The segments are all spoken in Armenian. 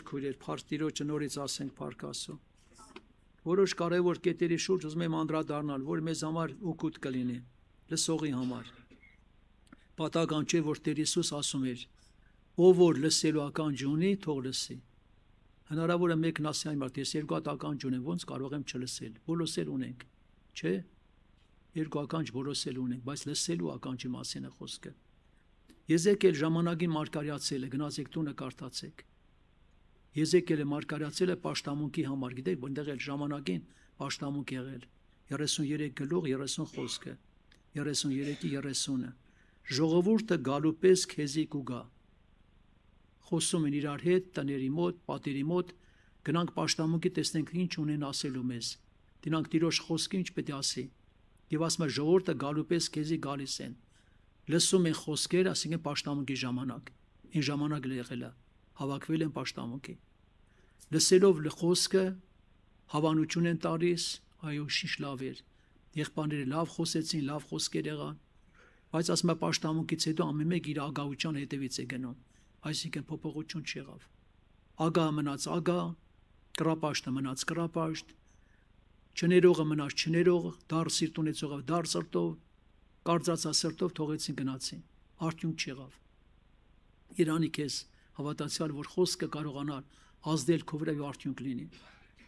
քույրեր, փառք Տիրոջը նորից ասենք փառք Աստծո։ Որոշ կարևոր կետերի շուրջ ուզում եմ անդրադառնալ, որ մեզ համար օգուտ կլինի, լսողի համար։ Պատահական չէ, որ Տեր Հիսուս ասում էր. ով որ լսելու ականջ ունի, թող լսի։ Հնարավոր է մեկն ասի այն մարդ, ես երկու հատ ականջ ունեմ, ոնց կարող եմ չլսել։ Բոլոսել ունենք, չէ՞։ Երկու ականջ բոլոսել ունենք, բայց լսելու ականջի մասին է խոսքը։ Եզեկիել ժամանակին մարգարեացել է, գնացեք տունը կարդացեք։ Եզեկիելը մարգարեացել է պաշտամունքի համար, գիտեք, այնտեղ էլ ժամանակին պաշտամունք եղել 33 գլուխ 30 խոսքը, 33-ի 30-ը։ Ժողովուրդը գալու պես քեզի կուգա։ Խոսում են իրար հետ, տների մոտ, պատերի մոտ, գնանք պաշտամունքի տեսնենք ինչ ունեն ասելու մեզ։ Դրանք Տիրոջ խոսքը ինչ պետք է ասի։ Եվ ասում է ժողովուրդը գալու պես քեզի գալիս են։ Լսում են խոսքեր, ասենք պաշտամունքի ժամանակ։ Այն ժամանակ եղել է, հավաքվել են պաշտամունքի։ Լսելով խոսքը հավանություն են տալիս, այո, շիշ լավ էր։ Եղբայրները լավ խոսեցին, լավ խոսքեր եղան, բայց ասում է պաշտամունքից հետո ամեն մեկ իր ագահության հետևից է գնում, այսինքն փոփոխություն չեղավ։ Ագահը մնաց ագահ, կռապաշտը մնաց կռապաշտ, չներողը մնաց չներող, դառ սիրտ ունեցողը դառ սրտով, կարծացած սրտով թողեցին գնացին, արդյունք չեղավ։ Իրանի քեզ հավատացյալ, որ խոսքը կարողանալ ազդել քո վրա եւ արդյունք լինի։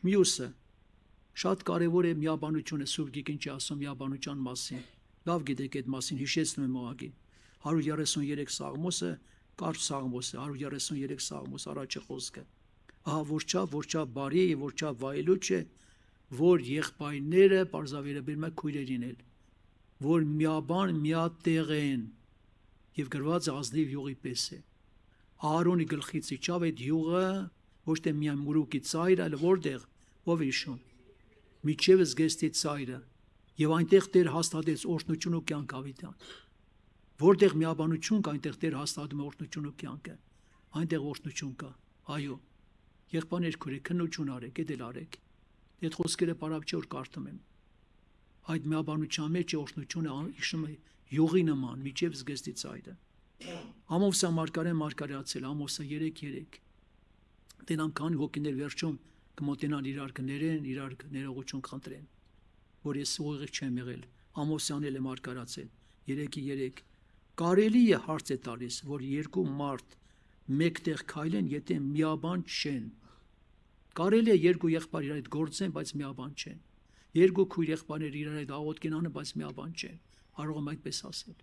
Մյուսը շատ կարևոր է միաբանությունը, Սուրբ Գիրքն չի ասում միաբանության մասին։ Լավ գիտեք այդ մասին, հիշեցնում եմ ողագին 133 Սաղմոսը, կարճ Սաղմոս է, 133 Սաղմոս առաջի խոսքը։ Ահա որչա բարի եւ որչա վայելուչ է, որ եղբայրները պարզավերը բերում է քույրերին էլ, որ միաբան միատեղ են եւ գրված ազնիվ յուղի պես է։ Ահարոնի գլխից իջավ այդ յուղը, ոչ թե միայն մուրուկի ծայրը, այլ որտեղ, ով իշուն, միջև զգեստի ծայրը, եւ այնտեղ Տեր հաստատեց օրհնություն ու կյանք ավիտան։ Որտեղ միաբանություն կա, այնտեղ Տեր հաստատում է օրհնություն ու կյանքը, այնտեղ օրհնություն կա, այո։ Եղբայրներ քույրեր, քննություն արեք, դա արեք։ Այդ խոսքերը պարապ չէ որ կարդում եմ։ Այդ միաբանության մեջ օրհնությունը իշում է յուղի նման, միջև զգեստի ծայրը։ Ամովսը մարգարեացել, Ամոսը 3:3։ Դրանք քանի հոգիներ վերջում կմոտենան իրար կներեն, իրար ներողություն խնդրեն, որ ես ուղիղ չեմ եղել։ Ամոսյանն էլ է մարգարացել 3:3։ Կարելի է հարց է տալիս, որ երկու մարդ մեկտեղ քայլեն, եթե միաբան չեն։ Կարելի է երկու եղբայր իրար հետ գործեն, բայց միաբան չեն։ Երկու քույր եղբայրներ իրար հետ աղոթք անեն, բայց միաբան չեն։ Կարող եմ այդպես ասել։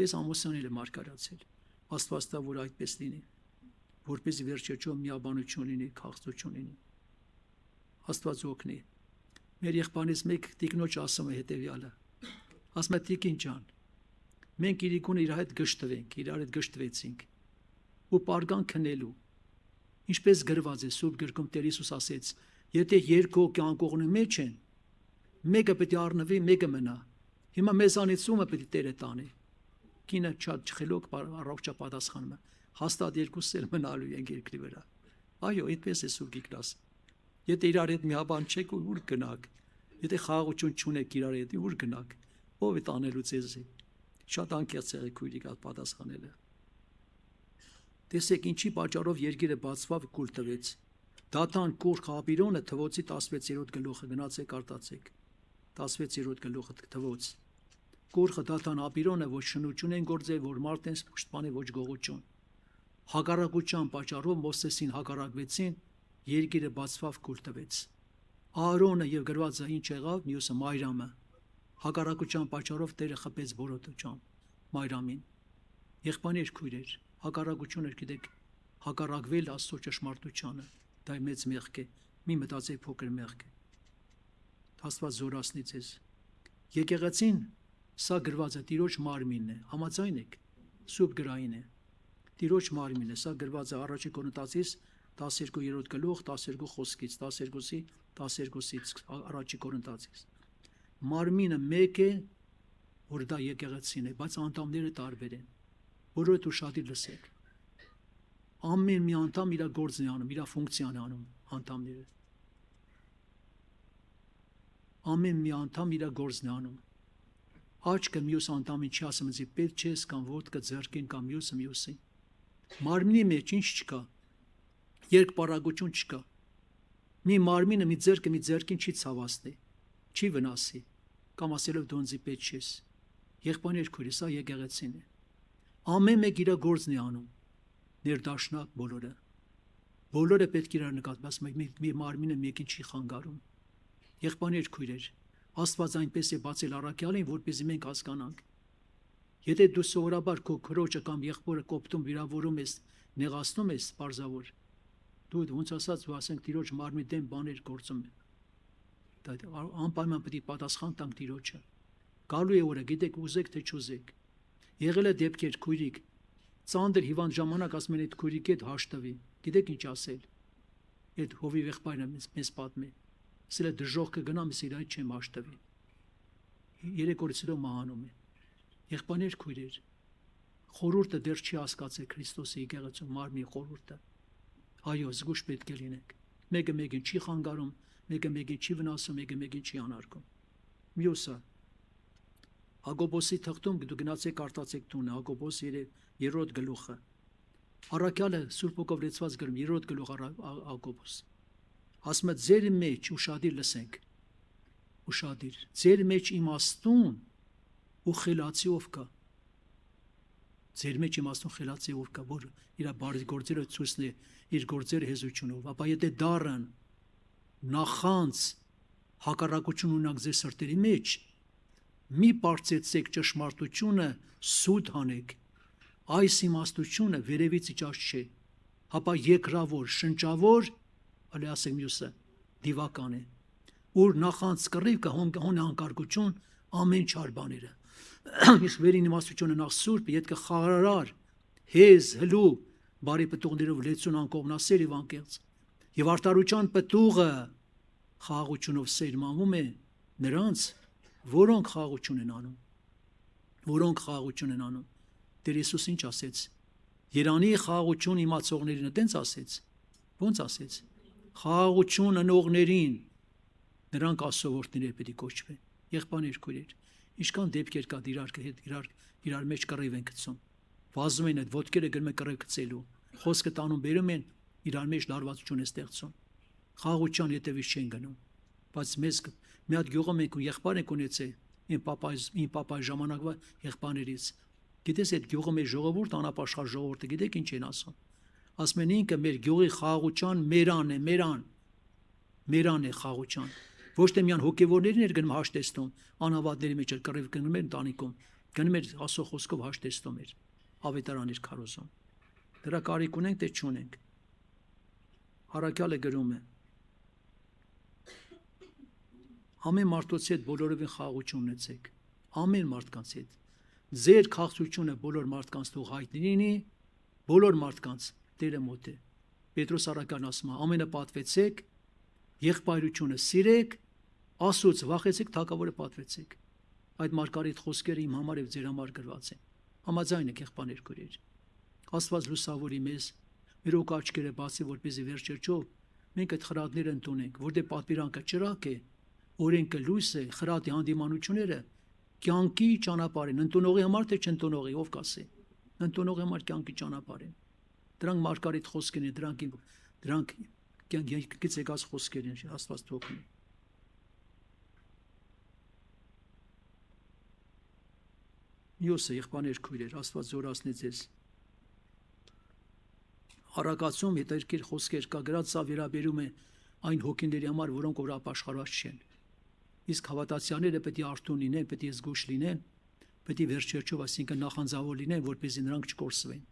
Տես Ամոսյանն էլ է մարգարացել։ Աստված տա, որ այդպես լինի, որպեսզի վերջերջով միաբանություն լինի, քաղցրություն լինի։ Աստված օգնի։ Մեր եղբայրներից մեկ տիկնոջ ասում է հետևյալը։ Ասում է տիկին ջան, մենք իրիկունը իր հետ գշտվենք, իրար հետ գշտվեցինք ու պարգան քնելու։ Ինչպես գրված է Սուրբ Գրքում Տեր Հիսուս ասեց, եթե երկու կյանքողնի մեջ են, մեկը պետք է առնվի, մեկը մնա։ Հիմա մեզանից ումը պետք է Տերը տանի։ Կինը շատ չխելոք առողջապատասխանում է, հաստատ երկուսս էլ մնալու են երկրի վրա։ Այո, այդպես է Սուրբ Գիրքն ասում։ Եթե իրար հետ միաբան չեք, ուր գնաք։ Եթե խաղաղություն չունեք իրար հետ, ուր գնաք։ Ո՞վ է տանելու ձեզի։ Շատ անկեղծ եղեք քույրիկ պատասխանելը։ Տեսեք ինչի պատճառով երկիրը բացվավ կուլ տվեց։ Դաթան Կուրխ Աբիրոնը Թվոցի 16-րդ գլուխը գնացեք արտացեք։ 16-րդ գլուխը Թվոց։ Կուրխը Դաթան Աբիրոնը ոչ շնություն են գործել, որ մարդ են պաշտպանի ոչ գողություն։ Հակառակության պատճառով Մովսեսին հակառակվեցին, երկիրը բացվավ կուլ տվեց։ Ահարոնը եւ գրվածը ինչ եղավ, մյուսը Մայրամը։ Հակառակության պատճառով Տերը խփեց բորոտության Մայրամին։ Եղբայրներ քույրեր, հակառակությունը գիտեք, հակառակվել Աստծո ճշմարտությանը, դա մեծ մեղք է, մի մտածեք փոքր մեղք է։ Աստված զորացնի ձեզ։ Եկեղեցին սա գրված է Տիրոջ մարմինն է, համաձայն եք, Սուրբ գրային է։ Տիրոջ մարմինն է, սա գրված է Առաջին Կորինթացիս 12-րդ գլուխ 12 խոսքից, 12-ից Առաջին Կորինթացիս։ Մարմինը մեկ է, որ դա եկեղեցին է, բայց անդամները տարբեր են։ Որովհետև ուշադիր լսեք։ Ամեն մի անդամ իր գործն է անում, իր ֆունկցիան է անում անդամները։ Ամեն մի անդամ իր գործն է անում։ Աչքը մյուս անդամին չի ասում, ինձ պետք չես կամ ոտքը ձեռքին կամ մյուսը մյուսին։ Մարմնի մեջ ինչ չկա։ երկպարագություն չկա։ Մի մարմինը մի ձեռքին չի ցավացնի, չի վնասի, կամ ասելով դու ինձ պետք չես։ Եղբայրներ քույր, սա եկեղեցին է։ Ամեն մեկ իր գործն է անում, ներդաշնակ բոլորը։ Բոլորը պետք է իրար նկատի, բայց մի մարմինը մեկին չի խանգարում։ Եղբայրներ քույրեր, Աստված այնպես է բացել առաքյալին, որպեսզի մենք հասկանանք։ Եթե դու սովորաբար քո քրոջը կամ եղբորը կոպտում վիրավորում ես, նեղացնում ես, պարզավոր, դու ոնց ասած ու ասենք Տիրոջ մարմնի դեմ բաներ գործում ես։ Դա անպայման պետք է պատասխան տանք Տիրոջը։ Գալու է օրը, գիտեք, ուզեք թե չուզեք։ Եղել է դեպքեր քույրիկ, ծանր հիվանդ ժամանակ ասում են այդ քույրիկի հետ հաշտվի։ Գիտեք ինչ ասել։ Այդ հովի եղբայրը մեզ պատմի։ Ասել է դժոխքը գնամ, ես իր այդ չեմ հաշտվի։ 3 օրից հետո մահանում է։ Եղբայրներ քույրեր, խորհուրդը դեռ չի հասկացել Քրիստոսի եկեղեցու մարմնի խորհուրդը։ Այո, զգուշ պետք է լինենք։ Մեկը մեկին չի խանգարում, մեկը մեկին չի վնասում, մեկը մեկին չի անարգում։ Մյուսը Հակոբոսի թղթում դու գնացեք արտացեք տունը, Հակոբոս 3-րդ գլուխը։ Առաքյալը Սուրբ Օգով լեցված գրում 3-րդ գլուխ Հակոբոս։ Ասում է ձեր մեջ ուշադիր լսենք։ Ուշադիր։ Ձեր մեջ իմաստուն ու խելացի ով կա։ Ձեր մեջ իմաստուն խելացի ով կա, որ իր բարի գործերը ցույցն է իր գործերը հեզությունով, ապա եթե դառն նախանց հակառակություն ունակ ձեր սրտերի մեջ, մի բարձեցեք ճշմարտությունը սուտ հանեք, այս իմաստությունը վերևից իջած չէ, հապա երկրավոր, շնչավոր, ալի ասենք մյուսը, դիվական է, ուր նախանց կռիվը հոն հանկարգություն ամեն չար բաները, իսկ վերին իմաստությունը նախ սուրբ, ետքը խաղարար, հեզ, հլու, բարի պտուղներով լեցուն անկողնասեր և անկեղծ, և արդարության պտուղը խաղաղությունով սերմանվում է նրանց, որոնք խաղաղություն են անում, Տեր Հիսուս ինչ ասեց, Երանի խաղաղություն իմացողներին, տենց ասեց, ոնց ասեց, խաղաղություն ընողներին, նրանք ասովորտներ պետք է կոչվեն, եղբայրներ քույրեր, ինչքան դեպքեր կա իրար մեջ կռիվ են գցում, վազում են այդ ոտքերը գնում են կռիվ գցելու, խոսքը տանում բերում են, իրար մեջ լարվածություն է ստեղծում, խաղաղության ետևից չեն գնում, բայց մեզ մի հատ գյուղում ենք ու եղբայր ենք ունեցել, իմ պապայի ժամանակվա եղբայրներից, գիտես այդ գյուղում է ժողովուրդ, անապաշխար ժողովուրդը, գիտեք ինչ են ասում, ասում են ինքը մեր գյուղի խաղաղության մերան է խաղաղության, ոչ թե միան հոգևորներին էր գնում հաշտեստում, անհավատների մեջ էր կռիվ գնում էր ընտանիքում, գնում էր Աստծո խոսքով հաշտեստում էր, ավետարան էր քարոզում, դրա կարիք ունենք թե չունենք, առաքյալը գրում է, ամեն մարդոց հետ բոլորովին խաղաղություն ունեցեք, ամեն մարդկանց հետ, ձեր քաղցությունը բոլոր մարդկանց թող հայտնի լինի, բոլոր մարդկանց Տերը մոտ է, Պետրոս առաքյալն ասում է, ամենապատվեցեք, եղբայրությունը սիրեք, Աստծուց վախեցեք, թագավորը պատվեցեք, այդ մարգարեիտ խոսքերը իմ համար եւ ձեր համար գրված են, համաձայն եք եղբայրներ քույրեր, Աստված լուսավորի մեզ, մեր օգ աչքերը բացի, որպեսզի վերջերջով մենք այդ խրատները ընդունենք, որտեղ պատվիրանքը ճրակ է, օրենքը լույս է, խրատի հանդիմանությունները կյանքի ճանապարհ են, ընդունողի համար թե չընդունողի, ով կասի, ընդունողի համար կյանքի ճանապարհ են, դրանք մարգարեիտ խոսքեր են, դրանք կյանքից եկած խոսքեր են, Աստված թողնի։ Մյուսը եղբայրներ քույրեր, Աստված զորացնի ձեզ։ Առակացում հետաքրքիր խոսքեր կա գրած, սա վերաբերում է այն հոգիների համար, որոնք որ ապաշխարված չեն։ Իսկ հավատացյալները պետք է արթուն լինեն, պետք է զգուշ լինեն, պետք է վերջերջով, այսինքն նախանձավոր լինեն, որպեսզի նրանք չկորսվեն։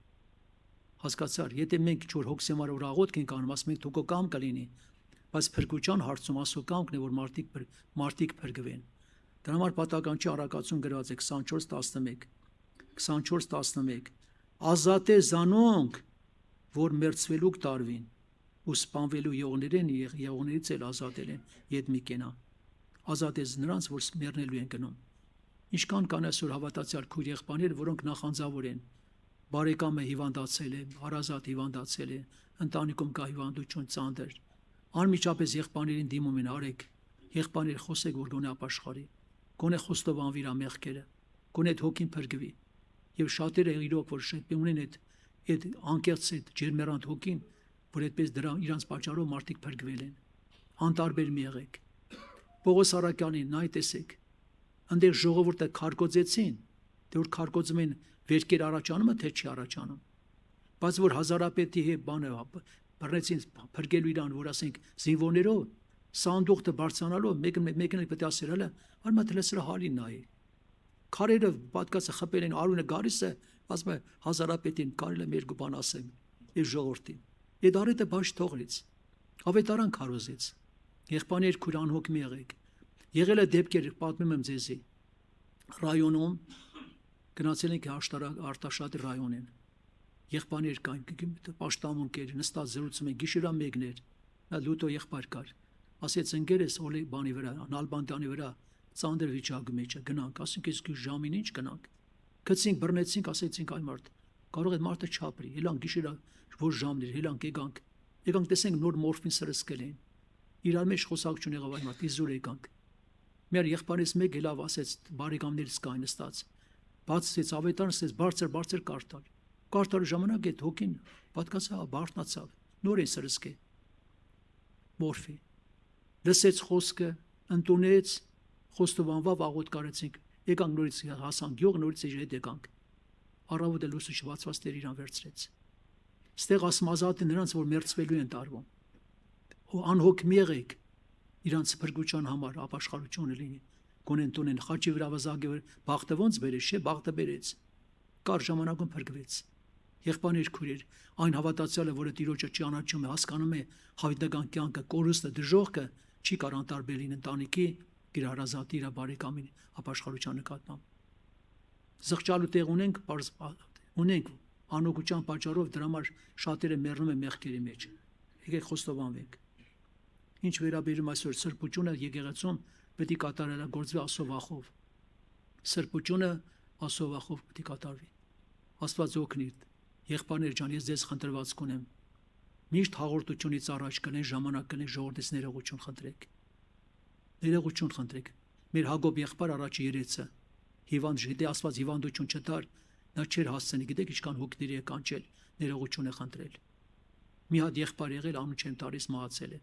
Հասկացար, եթե մենք չոր հոգսեմար որ աղոթք ենք անում, ասում ենք թողո կամ կլինի, բայց փրկության հարցում Աստծո կամքն է, որ մարդիկ փրկվեն։ Դրա համար պատական չի առակացում գրած է 24:11 ազատ է զանոնք, որ մերձվելու կտարվին ու սպանվելու եղողներից էլ ազատել են ետ մի կենա, ազատ է նրանց, որ մեռնելու են գնում։ Ինչքան կան այսօր հավատացյալ քույր եղբայրներ, որոնք նախանձավոր են, բարեկամը հիվանդացել է, հարազատ հիվանդացել է, ընտանիքում կա հիվանդություն ծանր, անմիջապես եղբայրներին դիմում են, արեք, եղբայրներ խոսեք, որ գոնե ապաշխարի, գոնե խոստովանվի իր մեղքերը, գոնե այդ հոգին փրկվի։ Եվ շատերը իրոք որ շփում ունեն այդ անկեղծ այդ ջերմեռանդ հոգին, որ այդպես դրա իրանց պատճառով մարդիկ փրկվել են։ Անտարբեր մի եղեք։ Պողոս Արաքյանին նայ տեսեք։ Այնտեղ ժողովուրդը քարկոծեցին, թե որ քարկոծում են վերքեր առաջանումը, թե չի առաջանում։ Բայց որ հազարապետի հետ բանը բռնեցին փրկելու իրան, որ ասենք զինվորներով, սանդուղքը բարձրանալով, մեկն պետք է ասել հələ, արմա դե սրա հալի նայ։ Քարերը պատկացը խփել են, արունը գալիս է, ասում է հազարապետին կարելի է մեր գուբան ասեմ, իր ժողովրդին։ Այդ արետը բաց թողրից, ավետարան քարոզեց։ Եղբայրներ քույր անհոգ մի եղեք։ Եղել է դեպքեր, պատմում եմ ձեզի։ Ռայոնում գնացել ենք Արտաշատ ռայոնին։ Եղբայրներ կային, պաշտամունքեր, նստած զրուցում են, գիշերա մեկներ, նա լուտո եղբայր կար։ Ասեց ընկերս օլի բանի վրա, Նալբանդյանի վրա ծանր վիճակի մեջ է, գնանք, ասենք իսկ ժամին ինչ գնանք։ Գցինք, բռնեցինք, ասեցինք այ մարդ, կարող է մարդը չապրի, ելանք գիշերա որ ժամներ, ելանք եկանք տեսենք նոր մորֆին սրսկել են։ Իրար մեջ խոսակցություն եղավ այ մարդ, իզուր եկանք։ Մեր եղբայրից մեկը լավ ասեց, բարեկամներից կային նստած։ Բացեց ավետարն, ասեց բարձր կարդալ։ Կարդալու ժամանակ այդ հոգին պատկացավ, բարթնացավ, նոր է սրսկե։ Մորֆի։ Լսեց խոսքը, ընդունեց, խոստովանվավ, աղոտ կարեցինք։ Եկանք նորից հասանք գյուղ, նորից հետ եկանք։ Առավոտը լույսը շվացված Տեր իրան վերցրեց։ Ստեղ ասում ազատ է նրանց, որ մերձվելու են տարվում։ Անհոգ մի եղեք իրանց փրկության համար ապաշխարությունը լինի։ Գոնեն տունեն խաչի վրա վազագի վրա բախտը ոնց բերեց, չէ, բախտը բերեց։ Կար ժամանակում փրկվեց։ Եղբայրներ քույրեր, այն հավատացյալը, որը Տիրոջը ճանաչում է, հասկանում է հավիտական կյանքը, կորուստը, դժոխքը, չի կարող անտարբեր լինել ընտանիքի, իր հարազատի, իր բարեկամի ապաշխարության նկատմամբ։ Զղջալու տեղ ունենք անօգուտության պատճառով դրա համար շատերը մեռնում են մեղքերի մեջ։ Եկեք խոստովանվենք։ Ինչ վերաբերում այսօր սրբությունը եկեղեցում պետք է կատարելագործվի ասովախով։ Սրբությունը ասովախով պետք է կատարվի։ Աստված օգնի։ Եղբայրներ ջան, ես ձեզ խնդրված կունեմ։ Միշտ հաղորդությունից առաջ կնեն ժամանակ կնեն ժողովրդից ներողություն խնդրեք։ Ներողություն խնդրեք։ Մեր Հակոբ եղբայր առաջի երեցը հիվանդ ժիդե Աստված հիվանդություն չտար, նա չէր հասցնի, գիտեք ինչքան հոգիների է կանչել, ներողություն է խնդրել։ Մի հատ եղբայր եղել անու չեմ տալիս մահացել է։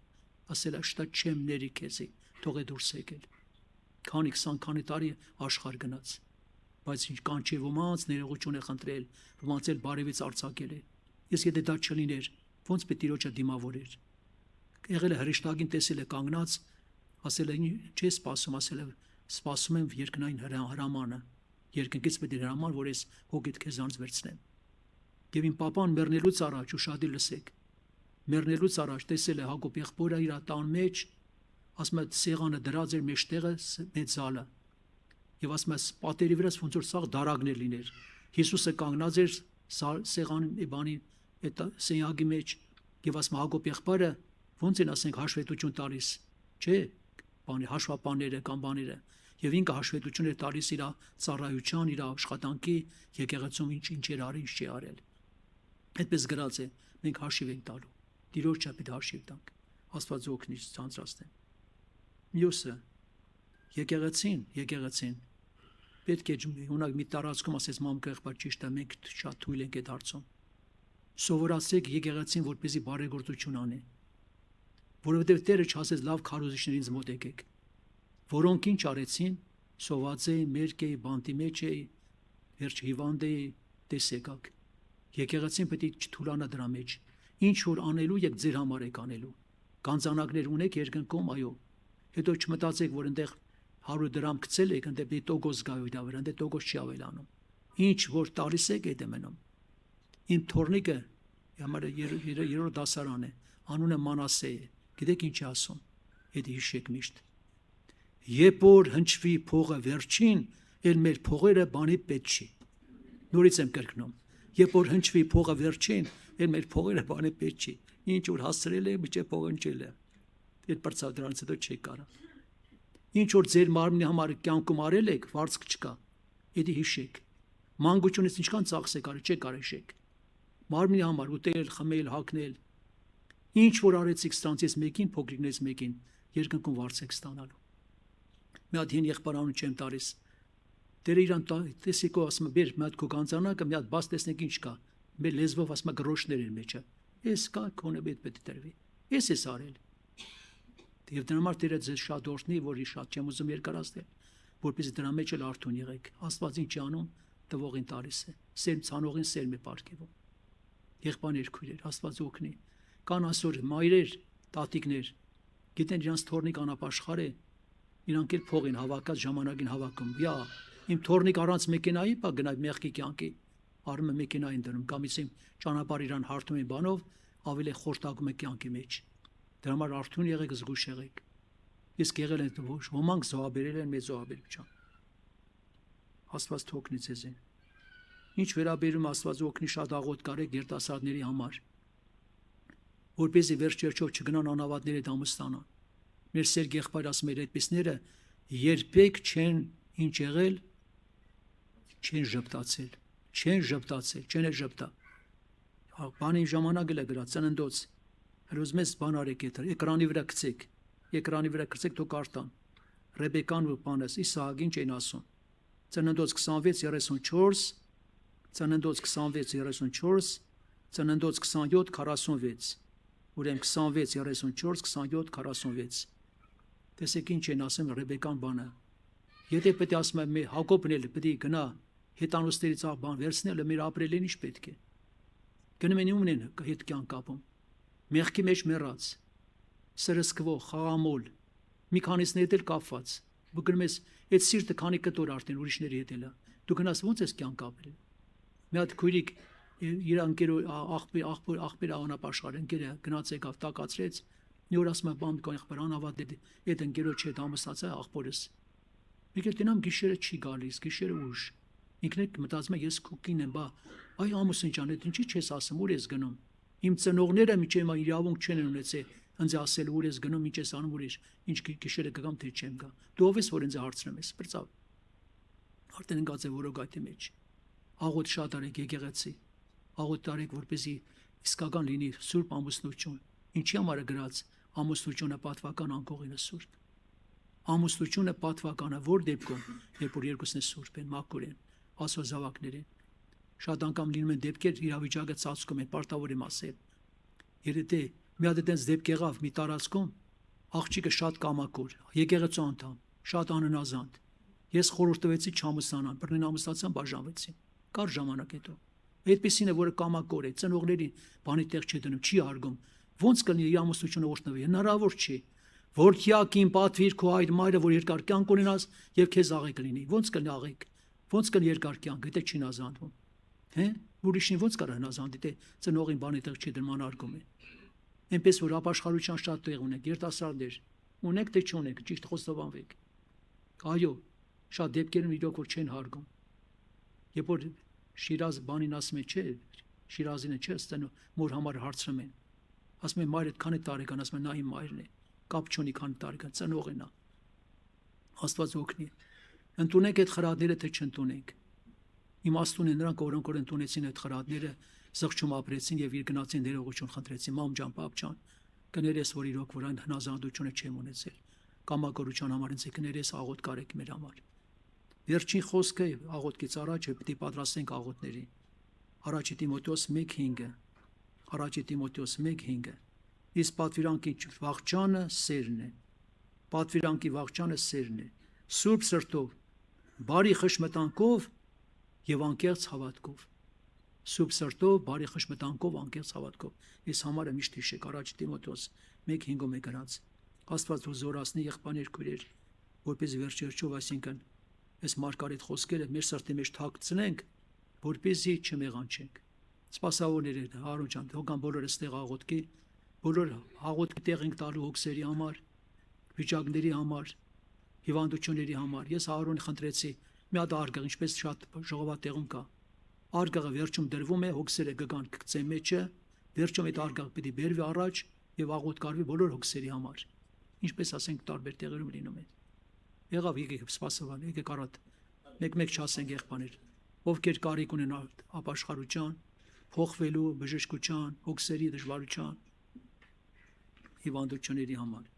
Ասել է շտա չեմ ների քեզի, թող է դուրս եկել։ Քանի 20 տարի աշխարհ գնաց։ Բայց ինչ կանչի ոմանց ներողություն է խնդրել, ոմանց էլ բարևից արձակել է։ Ես եթե դա չլիներ, ոնց պետք է Տիրոջը դիմավորեր։ Եղել է հրեշտակին տեսել է կանգնած, ասել է չի սպասում, ասել է սպասում եմ երկնային հրամանը։ Երկնքից պետք է հրաման, որ ես հոգիդ քեզանց վերցնեմ։ Եվ իմ papan մեռնելուց առաջ ուշադիր լսեք։ Մեռնելուց առաջ տեսել է Հակոբ եղբորը իր տան մեջ, ասում է սեղանը դրած էր մեջտեղը մեծ զալը։ Եվ ասում է պատերի վրաս ոնց որ սաղ դարագներ լիներ։ Հիսուսը կանգնած էր սեղանի բանի այդ սենյակի մեջ եւ ասում Հակոբ եղբորը ոնց են ասենք հաշվետվություն տալիս, չէ՞, բանի հաշվապանները կամ բաները։ Եվ ինքը հաշվետվություն էր տալիս իր ծառայության, իր աշխատանքի, եկեղեցում ինչ էր արել, ինչ չի արել։ Այդպես գրած է, մենք հաշիվ ենք տալու։ Տիրոջը պետք է հաշիվ տանք։ Աստված օգնի ցանցրացնեն։ Մյուսը եկեղեցին պետք է ունակ մի տարածքում ասես մամկա եղբայր ճիշտ է, մենք շատ թույլ ենք այդ հարցում։ Սովորացեք եկեղեցին, որպեսզի բարեգործություն անի։ Որովհետև Տերը չասեց լավ քարոզիչներին ինձ մոտ եկեք, որոնք ինչ արեցին, սոված էի, մերկ էի, բանտի մեջ էի, վերջ հիվանդ էի, տեսեկակ։ Եկեղեցին պետք է չթուլանա դրա մեջ։ Ինչ որ անելու եք ձեր համար եք անելու։ Գանձանակներ ունեք երկնքում, այո։ Հետո չմտածեք, որ այնտեղ 100 դրամ գցել եք, այնտեղ դե տոկոս գայու դա վրա, այնտեղ տոկոս չի ավելանում։ Ինչ որ տալիս եք, այդ է մնում։ Իմ թորնիկը համար երրորդ դասարան է, անունը Մանասե է։ Գիտեք ինչ է ասում։ Այդ հիշեք միշտ։ Երբ որ հնչվի փողը վերջին, էլ մեր փողերը բանի պետք չի։ Նորից եմ կրկնում։ Երբ որ հնչվի փողը վերջին, էլ մեր փողերը բանի պետք չի։ Ինչ որ հասցրել է, միջև փողը ընջել է։ Այդ բրցավ դրանից հետո չի կարա։ Ինչ որ ձեր մարմնի համար կյանքում արել եք, վարձք չկա։ Դա հիշեք։ Մանկությունից ինչքան ծախսեք արել, չեք արեշեք։ Մարմնի համար ուտել, խմել, հագնել։ Ինչ որ արեցիք ստանցից մեկին, փոքրիկներից մեկին, երկնքում վարձեք ստանալու։ Մի հատ հին եղբայր անուն չեմ տալիս։ Տերը իրան տեսիկո ասում է, բեր մի հատ քո գանձանակը, մի հատ բաց տեսնեք ինչ կա։ Մեր լեզվով ասում է գրոշներ են մեջը։ Ես կա քոնը պետք է տրվի։ Ես էս արել։ Եվ դրա համար Տերը ձեզ շատ օրհնի, որի շատ չեմ ուզում երկարացնել, որպեսզի դրա մեջ էլ արթուն եղեք։ Աստված ինչ անում, տվողին տալիս է։ Սերմ ցանողին սերմ է պարգևում։ Եղբայրներ, քույրեր, Աստված օգնի։ Կան այսօր մայրեր, տատիկներ, գիտեն իրանց թորնիկ անապաշխար է, իրանք էլ փող են հավաքած ժամանակին հավաքում։ Յա, իմ թորնիկ առանց մեքենայի պա գնա մեղքի կյանքի։ Արում է մեքենային դնում, կամ իմ ճանապարհ իրան հարթում են բանով, ավելի խորտակում է կյանքի մեջ։ Դրա համար արթուն եղեք, զգուշ եղեք։ Իսկ եղել են ոմանք զոհաբերել են մեծ զոհաբերության։ Աստված թողնի ձեզ։ Ինչ վերաբերում Աստված օգնի շատ աղոտ կարեք երիտասարդների համար, որպեսզի վերջ վերջով չգնան անավատների հետ ամուսնանան։ Մեր սեր եղբայր ասում էր այդպիսները երբեք չեն ինչ եղել, չեն ժպտացել, չեն ժպտա։ Բանի ժամանակ էլ է գրած ծննդոց։ Հրոզ մեծ բան արեք եթե էկրանի վրա գցեք թող կարդան։ Ռեբեկան ու Պանես Իսահակին չեն ասում։ Ծննդոց 26:34, ծննդոց 26:34, ծննդոց 27:46, ուրեմն 26:34, 27:46։ Տեսեք ինչ են ասում Ռեբեկան բանը։ Եթե պետք է ասում եմ Հակոբն էլ պետք է գնա հետանոստերից բան վերցնել, մեր ապրելին ինչ պետք է։ Գնում են ումն են հետ կյանք կապում։ Մեղքի մեջ մեռած, սրսկվող, խաղամոլ, մի քանիսն հետ էլ կապված։ Դու գնում ես այդ սիրտը քանի կտոր արդեն ուրիշների հետ էլա։ Դու գնաս ո՞նց ես կյանք ապրել։ Մի հատ քույրիկ իր անկերո աղբեր անապաշխար ընկերը գնաց եկավ տակացրեց։ Մի օր ասում է բան եղբայր անավատ այդ ընկերոջ հետ ամուսնացա աղբորս։ Եկել տենամ գիշերը չի գալիս, գիշերը ուշ։ Ինքն էլ մտածում է ես քուկին եմ, բա այ ամուսին ջան, այդ ինչի՞ չես ասում, ուր ես գնում։ Իմ ծնողները միջև իրավունք չեն ունեցել ինձ ասել ուր ես գնում, ինչ ես անում, ուրիշ, ինչ գիշերը կգամ թե չեմ գա։ Դու ով ես որ ինձ հարցնում ես, բրծավ։ Արդեն ընկած է որոգայթի մեջ։ Աղոտ շատ արեք եկեղեցի։ Աղոտ արեք, որպեսզի իսկական լինի սուրբ ամուսնություն։ Ինչի համար է գրած ամուսնությունը պատվական անկողինը սուրբ։ Ամուսնությունը պատվականը որ դեպքում, երբ որ երկուսն է սուրբ են, մաքուր են, Աստծո զավակներ են։ Շատ անգամ լինում են դեպքեր իրավիճակը ծածկում են, պարտավոր եմ ասել։ Եթե մի հատ այդպես դեպք եղավ մի տարածքում, աղջիկը շատ կամակոր, եկեղեցու անդամ, շատ աննազանդ։ Ես խորհուրդ տվեցի չամուսնանան, բռնեն ամուսնացան, բաժանվեցին։ Կար ժամանակ հետո։ Այդպեսին է, որը կամակոր է, ծնողների բանի տեղ չի դնում, չի հարգում։ Ոնց կլինի իր ամուսնությունը օրհնվի, հնարավոր չի։ Որդյակին պատվիր քո հայր մայրը, որ երկար կյանք ունենաս եւ քեզ աղեկ լինի։ Ոնց կլինի աղեկ։ Ոնց կլինի երկար կյանք, եթե չի նազանդվում։ Հե՞, ուրիշին ոնց կարա հնազանդի, թե ծնողին բանի տեղ չի դնում, անարգում է։ Այնպես որ ապաշխարության շատ տեղ ունեք, երիտասարդներ, ունեք թե չունեք, ճիշտ խոստովանվեք։ Այո, շատ դեպքերում իրոք որ չեն հարգում։ Երբ որ Շիրազ բանին ասում է, չէ, Շիրազին չէ, ստենո մոր համար հարցնում են։ Ասում են մայրդ քանի տարեկան, ասում են նա իմ մայրն է, կապ չունի քանի տարեկան, ծնող է նա։ Աստված օգնի։ Ընդունեք այդ խրատները թե չընդունեք։ Իմաստուն են նրանք, որոնք որ ընդունեցին այդ խրատները, զղջում ապրեցին եւ իր գնացին ներողություն խնդրեցին, մամ ջան, պապ ջան, կներես որ իրոք որ այն հնազանդությունը չեմ ունեցել։ Կամակորության համար ինձ կներես աղոտ կարեք մեր համար։ Վերջին խոսքը աղոտքից առաջ է պետք է պատրաստենք աղոտներին։ Առաջի Տիմոթեոս 1:5-ը։ Առաջի Տիմոթեոս 1:5-ը։ Իսկ պատվիրանքի վաղճանը սերն է։ Պատվիրանքի վաղճանը սերն է։ Սուրբ սրտով, բարի խշմտանքով եւ անկեղծ հավատքով։ Սուրբ սրտով, բարի խշմտանքով, անկեղծ հավատքով։ Այս համարը միշտ հիշեք առաջի Տիմոթեոս 1:5-ում է գրած։ Աստված դու զորացնի եղբայրներ քույրեր, որպեսզի վերջերչով, այսինքն այս մարգարետ խոսքերը մեր սրտի մեջ թաքցնենք, որպեսզի չմեղանչենք։ Սպասավորներ Հարոն ջան, հոգան բոլորը ստեղ աղոտքի, բոլոր աղոտքի տեղ ենք տալու հոգսերի համար, վիճակների համար, հիվանդությունների համար։ Ես Հարոնի խնդրեցի մի հատ արգղ, ինչպես շատ ժողովատեղում կա։ Արգղը վերջում դրվում է, հոգսերը կգան կգծե մեջը, վերջում այդ արգղը պիտի բերվի առաջ եւ աղոտ կարվի բոլոր հոգսերի համար։ Ինչպես ասենք տարբեր տեղերում լինում է։ Եղավ եկեք սպասավան, եկեք առատ։ Մեկ-մեկ չասենք եղբայրներ, ովքեր կարիք ունեն ապաշխարության, փոխվելու, բժշկության, հոգսերի դժվարության, հիվանդությունների համար։